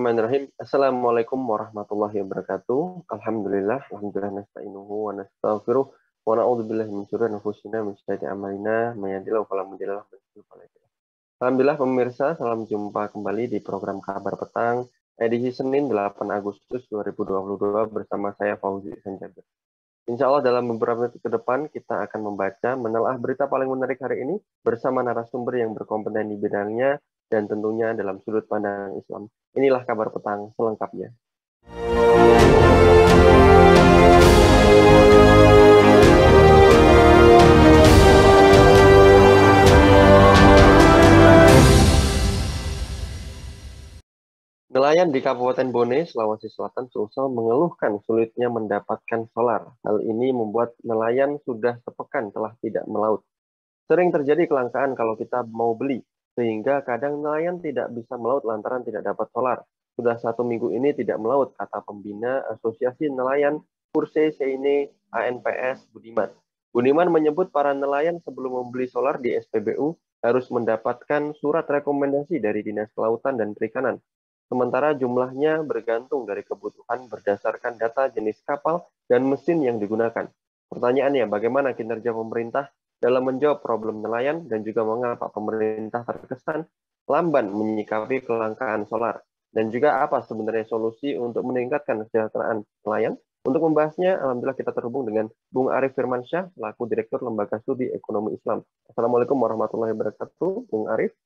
Bismillahirrahmanirrahim. Assalamualaikum warahmatullahi wabarakatuh. Alhamdulillah nasta'inuhu wa nastaghfiruh wa na'udzubillahi min syururi anfusina min sayyiati a'malina may yahdihillahu fala mudhillalah wa may yudhlil fala hadiya lahu. Alhamdulillah pemirsa, salam jumpa kembali di program Kabar Petang edisi Senin 8 Agustus 2022 bersama saya Fauzi Sanjabir. Insya Allah dalam beberapa menit ke depan kita akan membaca menelaah berita paling menarik hari ini bersama narasumber yang berkompeten di bidangnya dan tentunya dalam sudut pandang Islam. Inilah Kabar Petang selengkapnya. Nelayan di Kabupaten Bone, Sulawesi Selatan, Sulsel mengeluhkan sulitnya mendapatkan solar. Hal ini membuat nelayan sudah sepekan telah tidak melaut. Sering terjadi kelangkaan kalau kita mau beli, sehingga kadang nelayan tidak bisa melaut lantaran tidak dapat solar. Sudah 1 minggu ini tidak melaut, kata pembina Asosiasi Nelayan Purse Seine ANPS Budiman. Budiman menyebut para nelayan sebelum membeli solar di SPBU harus mendapatkan surat rekomendasi dari Dinas Kelautan dan Perikanan. Sementara jumlahnya bergantung dari kebutuhan berdasarkan data jenis kapal dan mesin yang digunakan. Pertanyaannya, bagaimana kinerja pemerintah dalam menjawab problem nelayan dan juga mengapa pemerintah terkesan lamban menyikapi kelangkaan solar? Dan juga apa sebenarnya solusi untuk meningkatkan kesejahteraan nelayan? Untuk membahasnya, alhamdulillah kita terhubung dengan Bung Arif Firmansyah, selaku Direktur Lembaga Studi Ekonomi Islam. Assalamualaikum warahmatullahi wabarakatuh, Bung Arif.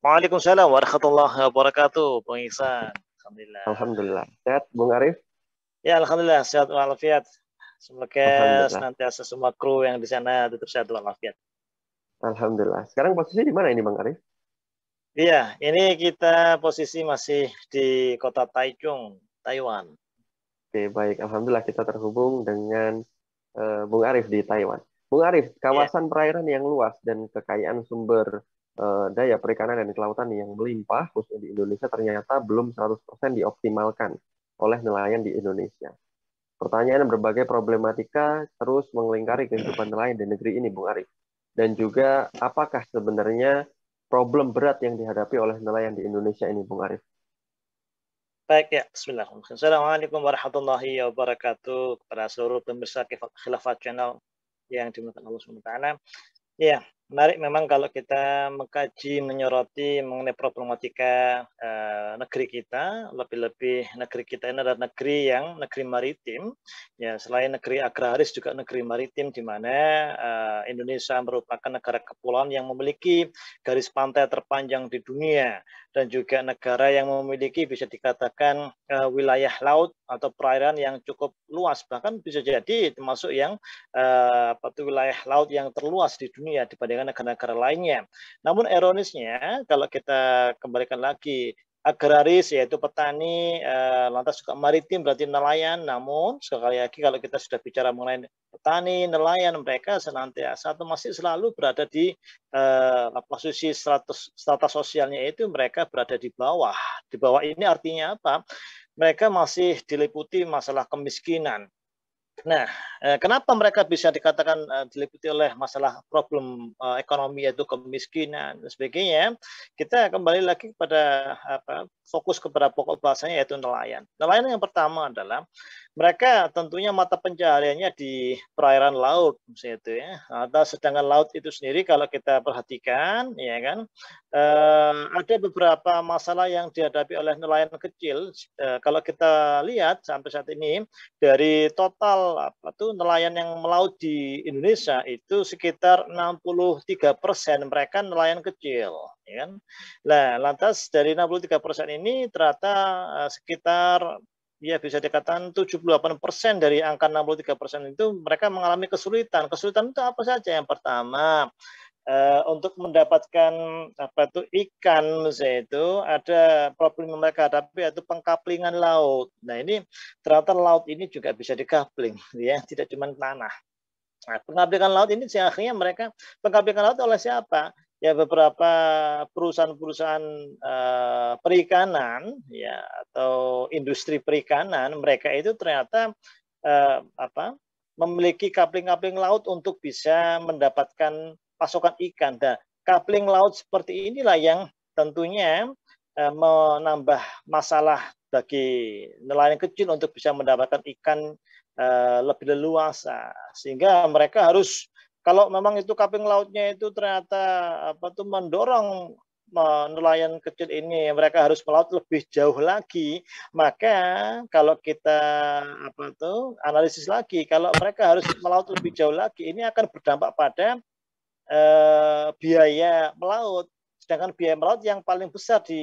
Waalaikumsalam warahmatullahi wabarakatuh, Bung Ihsan. Alhamdulillah. Alhamdulillah. Sehat, Bung Arif? Ya, alhamdulillah sehat walafiat. Semoga senantiasa semua kru yang di sana tetap sehat walafiat. Alhamdulillah. Sekarang posisi di mana ini, Bang Arif? Iya, ini kita posisi masih di kota Taichung, Taiwan. Oke, baik. Alhamdulillah kita terhubung dengan Bung Arif di Taiwan. Bung Arif, kawasan perairan yang luas dan kekayaan sumber daya perikanan dan kelautan yang melimpah, khususnya di Indonesia, ternyata belum 100% dioptimalkan oleh nelayan di Indonesia. Pertanyaan berbagai problematika terus melingkari kehidupan nelayan di negeri ini, Bung Arif. Dan juga, apakah sebenarnya problem berat yang dihadapi oleh nelayan di Indonesia ini, Bung Arif? Baik ya, bismillahirrahmanirrahim. Assalamualaikum warahmatullahi wabarakatuh kepada seluruh pemirsa Khilafat Channel yang dimuliakan Allah SWT. Ya, menarik memang kalau kita mengkaji, menyoroti mengenai problematika negeri kita, lebih-lebih negeri kita ini adalah negeri maritim. Ya, selain negeri agraris juga negeri maritim, di mana Indonesia merupakan negara kepulauan yang memiliki garis pantai terpanjang di dunia dan juga negara yang memiliki bisa dikatakan wilayah laut atau perairan yang cukup luas, bahkan bisa jadi termasuk yang wilayah laut yang terluas di dunia dibandingkan negara-negara lainnya. Namun ironisnya kalau kita kembalikan lagi agraris yaitu petani, lantas juga maritim berarti nelayan. Namun sekali lagi kalau kita sudah bicara mengenai petani, nelayan, mereka senantiasa atau masih selalu berada di posisi strata sosialnya itu mereka berada di bawah. Di bawah ini artinya apa? Mereka masih diliputi masalah kemiskinan. Nah, kenapa mereka bisa dikatakan diliputi oleh masalah problem ekonomi yaitu kemiskinan dan sebagainya? Kita kembali lagi kepada fokus kepada pokok bahasanya yaitu nelayan. Nelayan yang pertama adalah mereka tentunya mata pencahariannya di perairan laut, misalnya itu ya. Atau sedangkan laut itu sendiri kalau kita perhatikan, ya kan, ada beberapa masalah yang dihadapi oleh nelayan kecil. Kalau kita lihat sampai saat ini dari total nelayan yang melaut di Indonesia itu sekitar 63% mereka nelayan kecil, ya kan. Nah, lantas dari 63% ini ternyata sekitar ya bisa dikatakan 78% dari angka 63% itu mereka mengalami kesulitan. Kesulitan itu apa saja? Yang pertama, untuk mendapatkan ikan misalnya itu ada problem yang mereka hadapi yaitu pengkaplingan laut. Nah, ini ternyata laut ini juga bisa dikapling, ya, tidak cuma tanah. Nah, pengkaplingan laut ini akhirnya mereka pengkaplingan laut oleh siapa? Ya beberapa perusahaan-perusahaan perikanan ya atau industri perikanan, mereka itu ternyata memiliki kapling-kapling laut untuk bisa mendapatkan pasokan ikan. Dan kapling laut seperti inilah yang tentunya menambah masalah bagi nelayan kecil untuk bisa mendapatkan ikan lebih leluasa, sehingga mereka harus, kalau memang itu kaping lautnya itu ternyata mendorong nelayan kecil ini mereka harus melaut lebih jauh lagi, maka kalau kita analisis lagi, kalau mereka harus melaut lebih jauh lagi, ini akan berdampak pada biaya melaut. Sedangkan biaya melaut yang paling besar di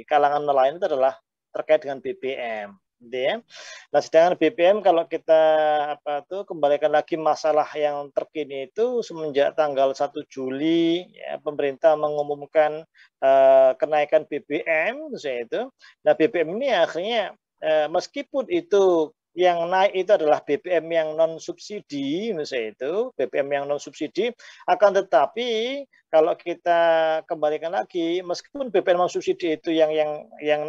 kalangan nelayan itu adalah terkait dengan BBM. Ya. Nah, sedangkan BBM kalau kita kembalikan lagi masalah yang terkini itu semenjak tanggal 1 Juli ya, pemerintah mengumumkan kenaikan BBM itu. Nah, BBM ini akhirnya meskipun itu yang naik itu adalah BBM yang non subsidi, misalnya itu BBM yang non subsidi, akan tetapi kalau kita kembalikan lagi, meskipun BBM non subsidi itu yang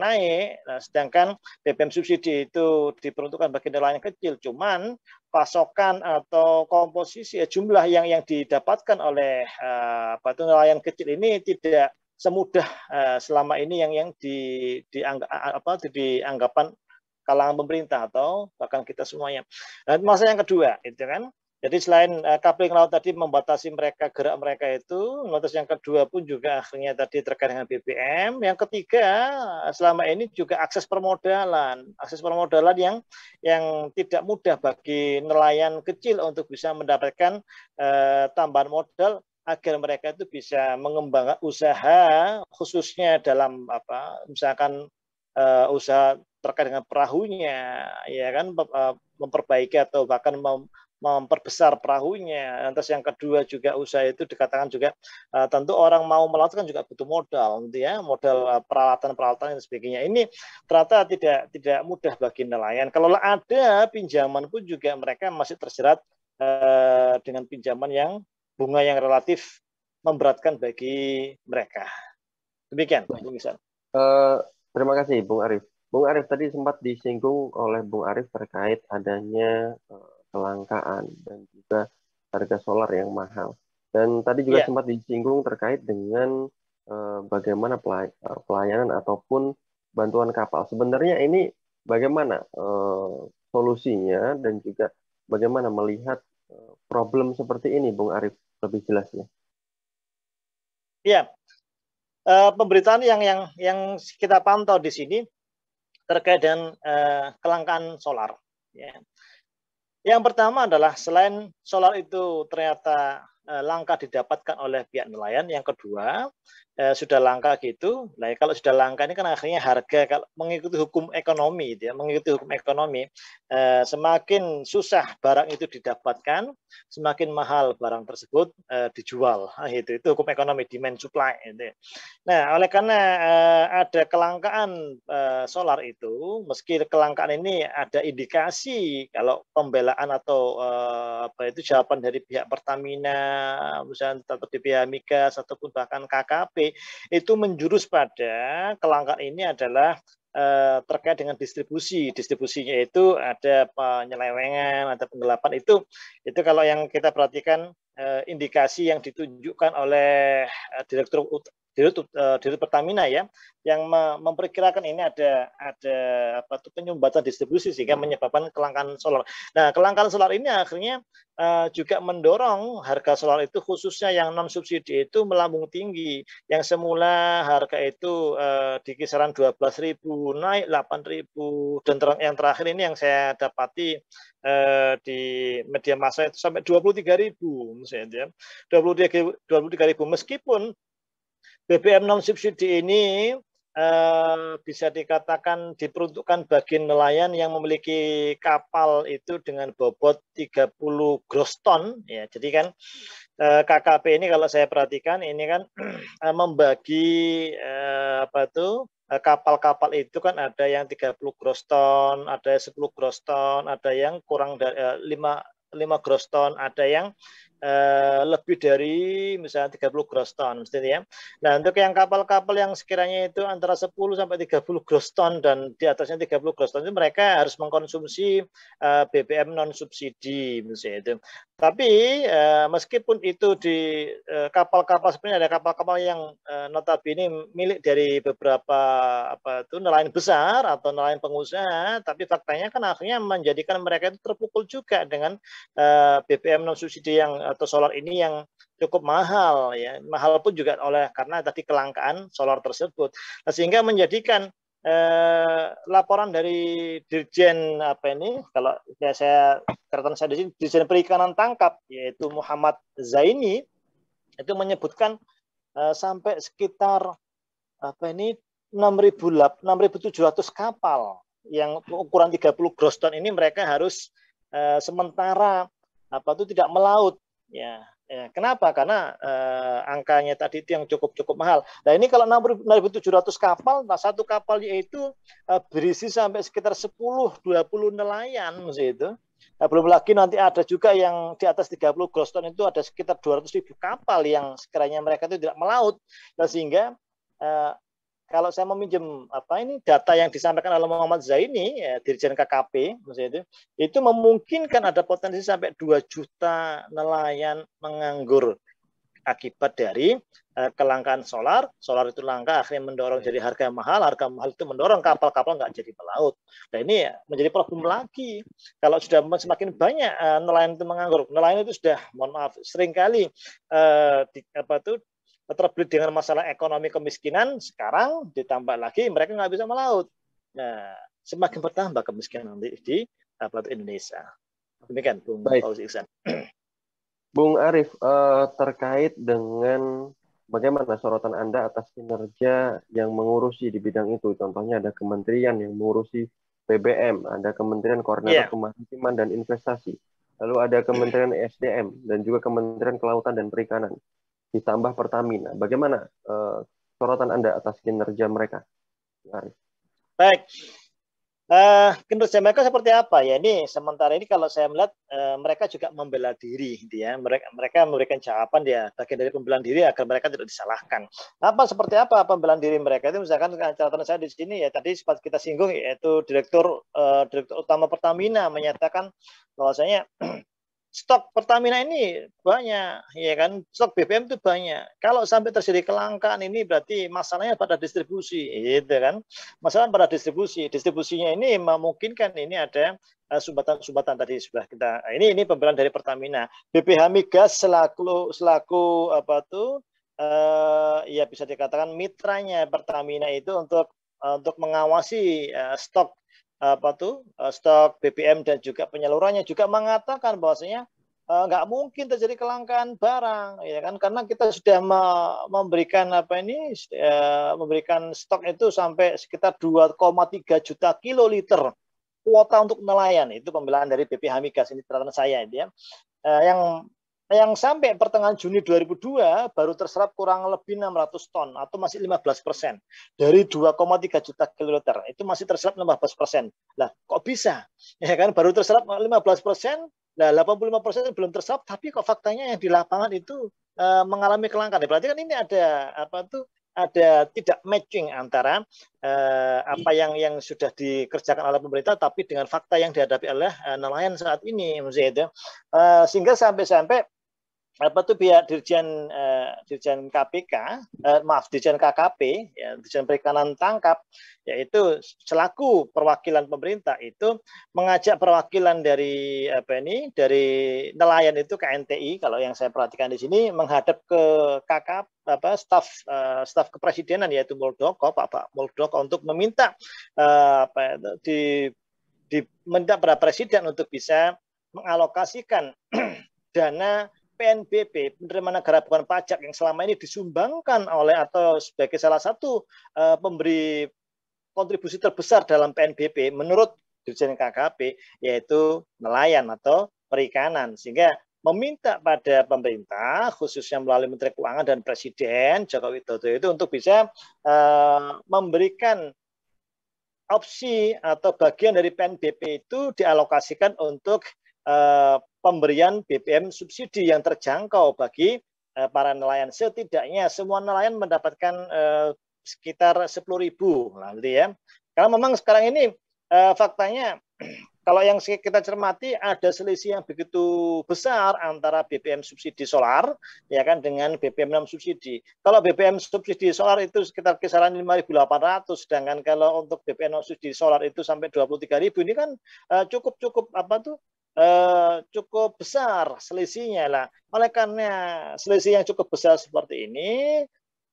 naik, nah, sedangkan BBM subsidi itu diperuntukkan bagi nelayan kecil, cuman pasokan atau komposisi jumlah yang didapatkan oleh nelayan kecil ini tidak semudah selama ini yang dianggapan kalangan pemerintah atau bahkan kita semuanya. Nah, masalah yang kedua itu kan. Jadi selain kapling laut tadi membatasi mereka, gerak mereka itu, notice yang kedua pun juga akhirnya tadi terkait dengan BBM. Yang ketiga, selama ini juga akses permodalan yang tidak mudah bagi nelayan kecil untuk bisa mendapatkan tambahan modal agar mereka itu bisa mengembangkan usaha, khususnya dalam misalkan usaha terkait dengan perahunya, ya kan, memperbaiki atau bahkan memperbesar perahunya. Terus yang kedua juga usaha itu dikatakan juga tentu orang mau melaut kan juga butuh modal, gitu ya, modal peralatan dan sebagainya. Ini ternyata tidak mudah bagi nelayan. Kalau ada pinjaman pun juga mereka masih terjerat dengan pinjaman yang bunga yang relatif memberatkan bagi mereka. Demikian, Bung Isan. Terima kasih, Bung Arif. Bung Arif tadi sempat disinggung oleh Bung Arif terkait adanya kelangkaan dan juga harga solar yang mahal. Dan tadi juga sempat disinggung terkait dengan bagaimana pelayanan ataupun bantuan kapal. Sebenarnya ini bagaimana solusinya dan juga bagaimana melihat problem seperti ini, Bung Arif, lebih jelasnya. Iya, pemberitaan yang kita pantau di sini terkait dengan kelangkaan solar. Ya. Yang pertama adalah selain solar itu ternyata langka didapatkan oleh pihak nelayan, yang kedua sudah langka gitu. Nah, kalau sudah langka ini kan akhirnya harga kalau mengikuti hukum ekonomi, semakin susah barang itu didapatkan, semakin mahal barang tersebut dijual. Nah, itu hukum ekonomi, demand supply. Gitu. Nah, oleh karena ada kelangkaan solar itu, meski kelangkaan ini ada indikasi kalau pembelaan atau jawaban dari pihak Pertamina, misalnya atau di pihak Migas ataupun bahkan KKP itu menjurus pada kelangkaan ini adalah terkait dengan distribusinya itu ada penyelewengan, ada penggelapan itu kalau yang kita perhatikan indikasi yang ditunjukkan oleh Direktur Pertamina ya, yang memperkirakan ini ada penyumbatan distribusi sehingga menyebabkan kelangkaan solar. Nah, kelangkaan solar ini akhirnya juga mendorong harga solar itu khususnya yang non subsidi itu melambung tinggi. Yang semula harga itu di kisaran 12.000 naik 8.000 dan yang terakhir ini yang saya dapati di media massa itu sampai 23.000 misalnya, 23.000 meskipun BBM non subsidi ini bisa dikatakan diperuntukkan bagi nelayan yang memiliki kapal itu dengan bobot 30 gross ton ya. Jadi kan KKP ini kalau saya perhatikan ini kan membagi kapal-kapal itu kan ada yang 30 gross ton, ada 10 gross ton, ada yang kurang dari 5 gross ton, ada yang lebih dari misalnya 30 gross ton ya. Nah, untuk yang kapal-kapal yang sekiranya itu antara 10 sampai 30 gross ton dan di atasnya 30 gross ton itu mereka harus mengkonsumsi BBM non subsidi misalnya itu. Tapi meskipun itu di kapal-kapal sebenarnya ada kapal-kapal yang notabene milik dari beberapa nelayan besar atau nelayan pengusaha, tapi faktanya kan akhirnya menjadikan mereka itu terpukul juga dengan BBM non subsidi yang atau solar ini yang cukup mahal ya. Mahal pun juga karena tadi kelangkaan solar tersebut. Nah, sehingga menjadikan laporan dari Dirjen kalau saya catatan saya di sini Dirjen Perikanan Tangkap yaitu Muhammad Zaini itu menyebutkan sampai sekitar 6.700 kapal yang ukuran 30 gross ton ini mereka harus sementara tidak melaut ya. Kenapa? Karena angkanya tadi itu yang cukup mahal. Nah ini kalau 6.700 kapal, nah satu kapalnya itu berisi sampai sekitar 10-20 nelayan itu. Nah, belum lagi nanti ada juga yang di atas 30 gross ton itu ada sekitar 200.000 kapal yang sekiranya mereka itu tidak melaut. Nah, sehingga kalau saya meminjam data yang disampaikan oleh Muhammad Zaini, ya, Dirjen KKP, itu memungkinkan ada potensi sampai 2 juta nelayan menganggur akibat dari kelangkaan solar. Solar itu langka, akhirnya mendorong jadi harga mahal itu mendorong kapal-kapal nggak jadi melaut. Nah ini menjadi problem lagi. Kalau sudah semakin banyak nelayan itu menganggur, nelayan itu sudah, mohon maaf, seringkali terbelit dengan masalah ekonomi kemiskinan, sekarang ditambah lagi mereka nggak bisa melaut. Nah, semakin bertambah kemiskinan di Indonesia. Demikian, Bung Fauzi Ihsan. Bung Arif, terkait dengan bagaimana sorotan Anda atas kinerja yang mengurusi di bidang itu? Contohnya ada kementerian yang mengurusi BBM, ada Kementerian Koordinator Kemaritiman dan Investasi, lalu ada Kementerian SDM, dan juga Kementerian Kelautan dan Perikanan, ditambah Pertamina. Bagaimana sorotan Anda atas kinerja mereka, Arif? Baik. Kinerja mereka seperti apa ya? Ini sementara ini kalau saya melihat mereka juga membela diri, dia mereka memberikan jawaban dia bagian dari pembelaan diri agar mereka tidak disalahkan. Seperti apa pembelaan diri mereka itu? Misalkan catatan saya di sini ya tadi sempat kita singgung yaitu Direktur Utama Pertamina menyatakan bahwasanya stok Pertamina ini banyak, ya kan? Stok BBM itu banyak. Kalau sampai terjadi kelangkaan ini berarti masalahnya pada distribusi, gitu kan? Masalah pada distribusi. Distribusinya ini memungkinkan ini ada sumbatan-sumbatan tadi sudah kita. Ini pembelaan dari Pertamina. BPH Migas selaku ya bisa dikatakan mitranya Pertamina itu untuk mengawasi stok stok BBM dan juga penyalurannya juga mengatakan bahwasanya nggak mungkin terjadi kelangkaan barang ya kan karena kita sudah memberikan memberikan stok itu sampai sekitar 2,3 juta kiloliter kuota untuk nelayan. Itu pembelaan dari BPH Migas, ini catatan saya ya. Yang sampai pertengahan Juni 2002 baru terserap kurang lebih 600 ton atau masih 15%. Dari 2,3 juta kiloliter itu masih terserap 15%. Lah kok bisa? Ya kan baru terserap 15%, nah 85% belum terserap, tapi kok faktanya yang di lapangan itu mengalami kelangkaan. Berarti kan ini ada ada tidak matching antara apa yang sudah dikerjakan oleh pemerintah tapi dengan fakta yang dihadapi oleh nelayan saat ini, sehingga sampai pihak Dirjen KPK, Dirjen KKP, ya, Dirjen Perikanan Tangkap, yaitu selaku perwakilan pemerintah itu mengajak perwakilan dari dari nelayan itu KNTI, kalau yang saya perhatikan di sini menghadap ke staf kepresidenan yaitu Muldoko, Pak Muldoko untuk meminta diminta pada presiden untuk bisa mengalokasikan dana PNBP, penerimaan negara bukan pajak yang selama ini disumbangkan oleh atau sebagai salah satu pemberi kontribusi terbesar dalam PNBP menurut Dirjen KKP yaitu nelayan atau perikanan, sehingga meminta pada pemerintah khususnya melalui Menteri Keuangan dan Presiden Joko Widodo itu untuk bisa memberikan opsi atau bagian dari PNBP itu dialokasikan untuk pemberian BBM subsidi yang terjangkau bagi para nelayan. Setidaknya semua nelayan mendapatkan sekitar 10.000 lah, gitu ya. Karena memang sekarang ini faktanya kalau yang kita cermati ada selisih yang begitu besar antara BBM subsidi solar ya kan dengan BBM non subsidi. Kalau BBM subsidi solar itu sekitar kisaran 5.800, sedangkan kalau untuk BBM non subsidi solar itu sampai 23.000, ini kan cukup apa tuh cukup besar selisihnya lah. Oleh karena selisih yang cukup besar seperti ini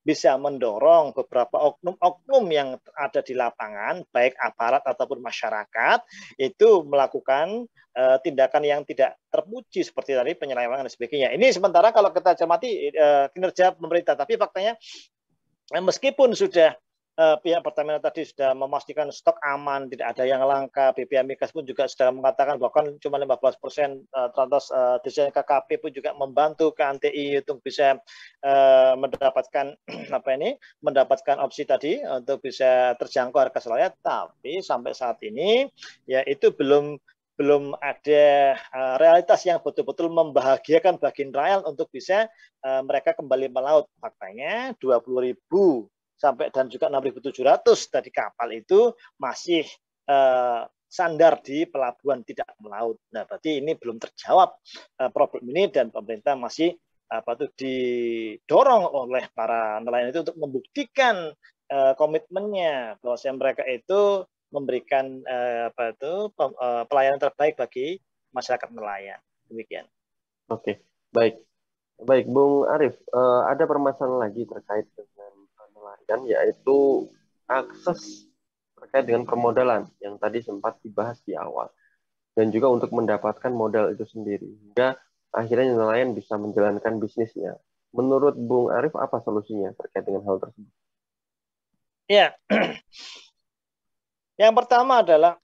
bisa mendorong beberapa oknum-oknum yang ada di lapangan, baik aparat ataupun masyarakat, itu melakukan tindakan yang tidak terpuji seperti tadi penyelewengan dan sebagainya. Ini sementara kalau kita cermati kinerja pemerintah, tapi faktanya meskipun sudah pihak Pertamina tadi sudah memastikan stok aman, tidak ada yang langka, BPH Migas pun juga sudah mengatakan bahkan cuma 15%, terus desain KKP pun juga membantu KNTI untuk bisa mendapatkan mendapatkan opsi tadi untuk bisa terjangkau harga solarnya, tapi sampai saat ini ya itu belum ada realitas yang betul-betul membahagiakan bagi nelayan untuk bisa mereka kembali melaut. Faktanya 20.000 sampai dan juga 6.700 dari kapal itu masih sandar di pelabuhan tidak melaut. Nah, berarti ini belum terjawab problem ini, dan pemerintah masih didorong oleh para nelayan itu untuk membuktikan komitmennya bahwa mereka itu memberikan pelayanan terbaik bagi masyarakat nelayan. Demikian. Oke, baik. Baik, Bung Arif, ada permasalahan lagi terkait dengan nelayan, yaitu akses terkait dengan permodalan yang tadi sempat dibahas di awal, dan juga untuk mendapatkan modal itu sendiri, hingga akhirnya nelayan bisa menjalankan bisnisnya. Menurut Bung Arif, apa solusinya terkait dengan hal tersebut? Ya, yang pertama adalah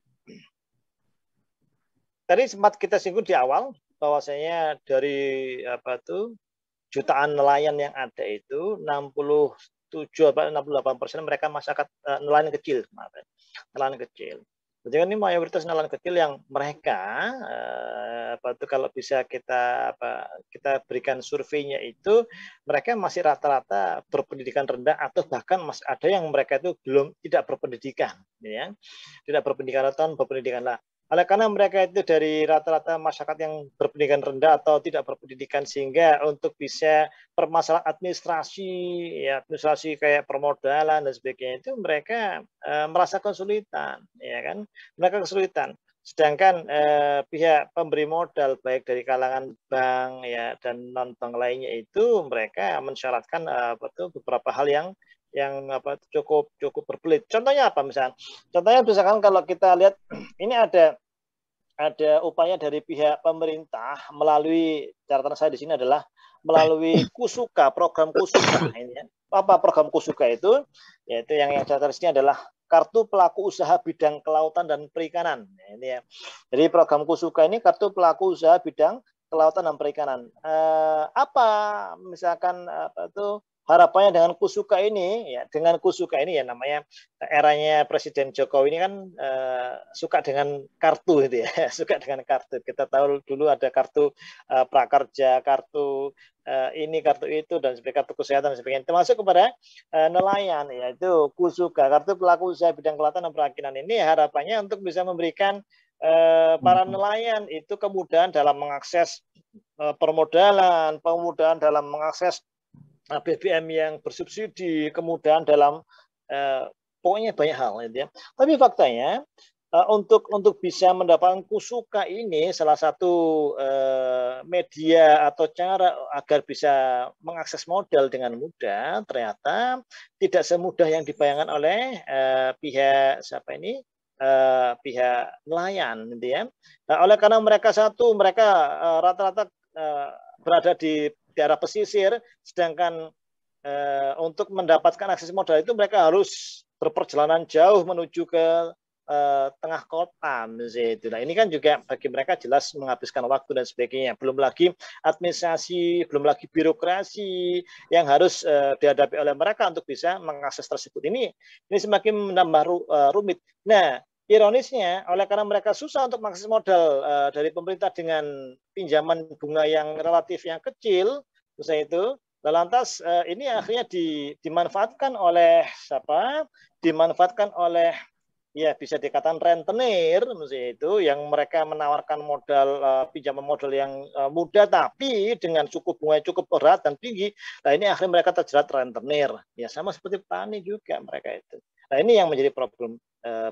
tadi sempat kita singgung di awal bahwasanya dari jutaan nelayan yang ada itu 67-68% mereka masyarakat nelayan kecil, nelayan kecil. Jadi kan ini mayoritas nelayan kecil yang mereka kalau bisa kita berikan surveinya itu mereka masih rata-rata berpendidikan rendah, atau bahkan masih ada yang mereka itu belum tidak berpendidikan, ya, tidak berpendidikan atau berpendidikan lah. Oleh karena mereka itu dari rata-rata masyarakat yang berpendidikan rendah atau tidak berpendidikan, sehingga untuk bisa permasalahan administrasi kayak permodalan dan sebagainya itu mereka merasa kesulitan, ya kan? Mereka kesulitan. Sedangkan pihak pemberi modal baik dari kalangan bank ya dan non bank lainnya itu mereka mensyaratkan beberapa hal yang cukup berbelit. Contohnya apa misalnya? Contohnya misalkan kalau kita lihat ini ada upaya dari pihak pemerintah melalui, catatan saya di sini adalah melalui Kusuka, program Kusuka ini ya. Apa program Kusuka itu? Yaitu yang catatan di sini adalah kartu pelaku usaha bidang kelautan dan perikanan. Nah, ini ya. Jadi program Kusuka ini kartu pelaku usaha bidang kelautan dan perikanan. Apa misalkan harapannya dengan Kusuka ini ya, ya namanya eranya Presiden Jokowi ini kan suka dengan kartu itu ya, suka dengan kartu. Kita tahu dulu ada kartu prakerja, kartu ini, kartu itu, dan sebagainya, kartu kesehatan dan sebagainya, termasuk kepada nelayan, yaitu Kusuka, kartu pelaku usaha bidang kelautan dan perikanan. Ini harapannya untuk bisa memberikan para nelayan itu kemudahan dalam mengakses permodalan, kemudahan dalam mengakses BBM yang bersubsidi, kemudahan dalam pokoknya banyak hal, ya. Tapi faktanya untuk bisa mendapatkan Kusuka ini, salah satu media atau cara agar bisa mengakses modal dengan mudah, ternyata tidak semudah yang dibayangkan oleh pihak pihak nelayan, gitu ya. Oleh karena mereka rata-rata berada di daerah pesisir, sedangkan untuk mendapatkan akses modal itu mereka harus berperjalanan jauh menuju ke tengah kota, misalnya. Nah, ini kan juga bagi mereka jelas menghabiskan waktu dan sebagainya. Belum lagi administrasi, belum lagi birokrasi yang harus dihadapi oleh mereka untuk bisa mengakses tersebut. Ini semakin menambah rumit. Nah, ironisnya, oleh karena mereka susah untuk mengakses modal dari pemerintah dengan pinjaman bunga yang relatif yang kecil, misalnya itu, lantas ini akhirnya dimanfaatkan oleh siapa? Dimanfaatkan oleh ya bisa dikatakan rentenir itu yang mereka menawarkan modal pinjaman modal yang mudah tapi dengan suku bunga yang cukup berat dan tinggi. Nah ini akhirnya mereka terjerat rentenir. Ya sama seperti petani juga mereka itu. Nah ini yang menjadi problem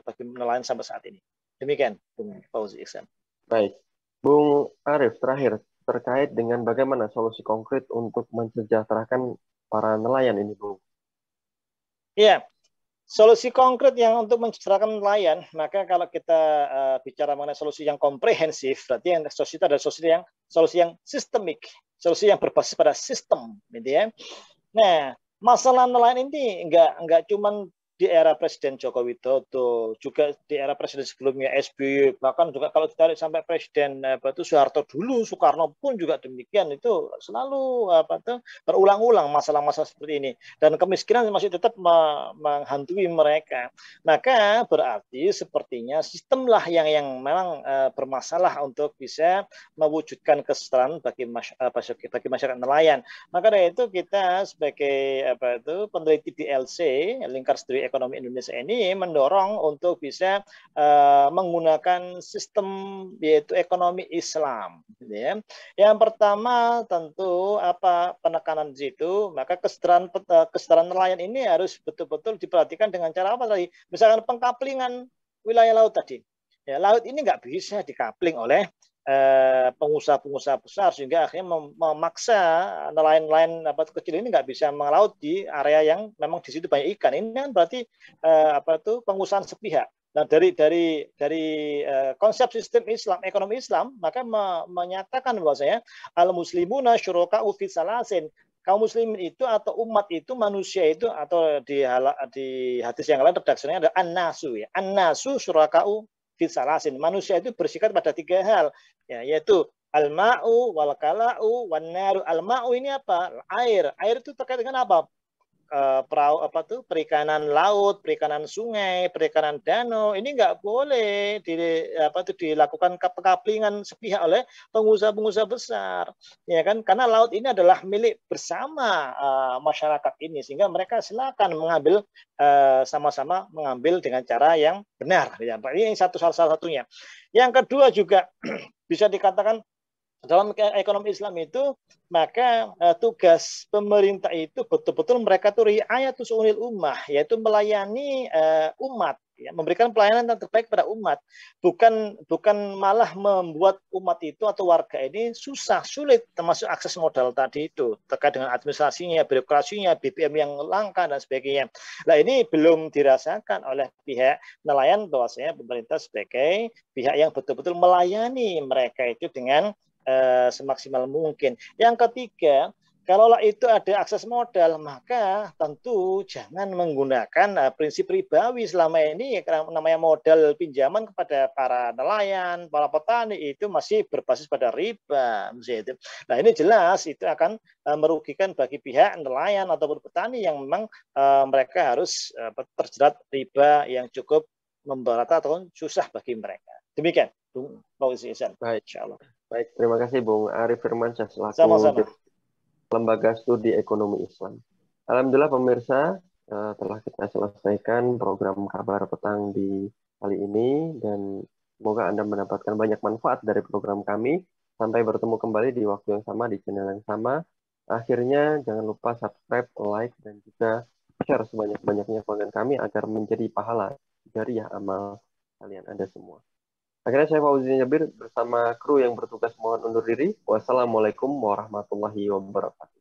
bagi nelayan sampai saat ini. Demikian Bung Fauzi Ihsan. Baik, Bung Arif, terakhir terkait dengan bagaimana solusi konkret untuk mensejahterakan para nelayan ini, Bung. Iya, solusi konkret yang untuk mensejahterakan nelayan, maka kalau kita bicara mengenai solusi yang komprehensif, berarti yang solusi itu adalah solusi yang sistemik, solusi yang berbasis pada sistem, gitu ya. Nah, masalah nelayan ini nggak cuma di era Presiden Joko Widodo, juga di era Presiden sebelumnya SBY, bahkan juga kalau ditarik sampai Presiden Soeharto dulu, Soekarno pun juga demikian, itu selalu berulang-ulang masalah-masalah seperti ini. Dan kemiskinan masih tetap menghantui mereka. Maka berarti sepertinya sistemlah yang memang bermasalah untuk bisa mewujudkan kesetaraan bagi masyarakat nelayan. Maka dari itu kita sebagai peneliti di LC, Lingkar Studi Ekonomi Indonesia ini mendorong untuk bisa menggunakan sistem yaitu ekonomi Islam. Gitu ya. Yang pertama tentu penekanan di situ, maka kesetaraan nelayan ini harus betul-betul diperhatikan dengan cara apa tadi? Misalkan pengkaplingan wilayah laut tadi. Ya, laut ini nggak bisa dikapling oleh pengusaha-pengusaha besar sehingga akhirnya memaksa nelayan-nelayan kecil ini nggak bisa melaut di area yang memang di situ banyak ikan. Ini kan berarti pengusahaan sepihak. Nah dari konsep sistem Islam, ekonomi Islam, maka menyatakan bahwasanya al muslimuna syuraka'u fi salasin. Kaum muslimin itu atau umat itu, manusia itu, atau di hadis yang lain redaksinya ada an-nasu ya. An-nasu syuraka'u fi salasin. Manusia itu bersikat pada 3 hal, ya, yaitu al-ma'u wal kala'u wan naru. Al-ma'u ini apa? Air. Air itu terkait dengan apa? Perikanan laut, perikanan sungai, perikanan danau. Ini nggak boleh dilakukan kaplingan sepihak oleh pengusaha-pengusaha besar, ya kan? Karena laut ini adalah milik bersama masyarakat ini, sehingga mereka silakan mengambil sama-sama mengambil dengan cara yang benar. Ya, ini salah satunya. Yang kedua juga bisa dikatakan dalam ekonomi Islam itu, maka tugas pemerintah itu betul-betul mereka tuh riayatus unil ummah, yaitu melayani umat, ya, memberikan pelayanan yang terbaik pada umat, bukan malah membuat umat itu atau warga ini susah, sulit, termasuk akses modal tadi itu, terkait dengan administrasinya, birokrasinya, BBM yang langka dan sebagainya. Nah ini belum dirasakan oleh pihak nelayan bahwasanya pemerintah sebagai pihak yang betul-betul melayani mereka itu dengan semaksimal mungkin. Yang ketiga, kalaulah itu ada akses modal, maka tentu jangan menggunakan prinsip ribawi selama ini. Namanya modal pinjaman kepada para nelayan, para petani itu masih berbasis pada riba. Nah ini jelas itu akan merugikan bagi pihak nelayan ataupun petani yang memang mereka harus terjerat riba yang cukup memberat atau susah bagi mereka. Demikian, Bung Fauzi Ihsan. Baik. Insyaallah. Baik, terima kasih Bung Arif Firmansyah selaku Sama-sama. Lembaga Studi Ekonomi Islam. Alhamdulillah pemirsa, telah kita selesaikan program Kabar Petang di kali ini dan semoga Anda mendapatkan banyak manfaat dari program kami. Sampai bertemu kembali di waktu yang sama, di channel yang sama. Akhirnya jangan lupa subscribe, like, dan juga share sebanyak-banyaknya konten kami agar menjadi pahala jariah amal kalian Anda semua. Akhirnya saya Fauzi Nyabir bersama kru yang bertugas mohon undur diri. Wassalamualaikum warahmatullahi wabarakatuh.